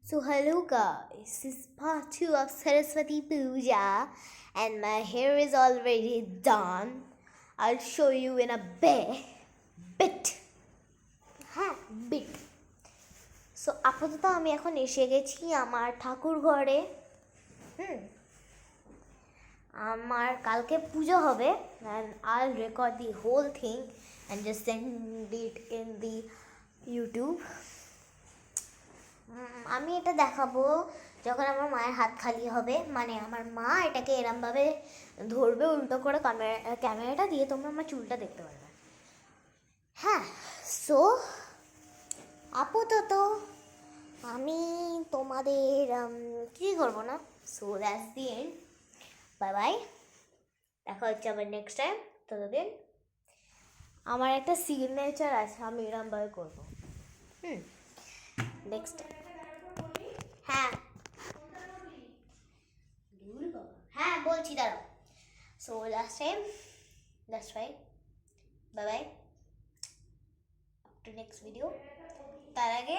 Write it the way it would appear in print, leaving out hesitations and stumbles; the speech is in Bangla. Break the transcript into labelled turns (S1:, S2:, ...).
S1: So hello guys, this is part 2 of Saraswati Puja and my hair is already done. I'll show you in a bit. হ্যাঁ bit. So আপাতত আমি এখন এসে গেছি আমার ঠাকুর ঘরে। আমার কালকে পুজো হবে and I'll record the whole thing and just send it in the YouTube. আমি এটা দেখাবো যখন আমার মায়ের হাত খালি হবে, মানে আমার মা এটাকে এরমভাবে ধরবে উল্টো করে ক্যামেরাটা দিয়ে, তোমরা আমার চুলটা দেখতে পারবে। হ্যাঁ, সো আপাতত আমি তোমাদের কি করবো না, so that's the end, bye bye, দেখা হচ্ছে আবার নেক্সট টাইম। ততদিন আমার একটা সিগনেচার আছে, আমি এরমভাবে করবো নেক্সট টাইম। হ্যাঁ বলছি, দাঁড়াও। So last time, that's right, bye bye, up to next video. তার আগে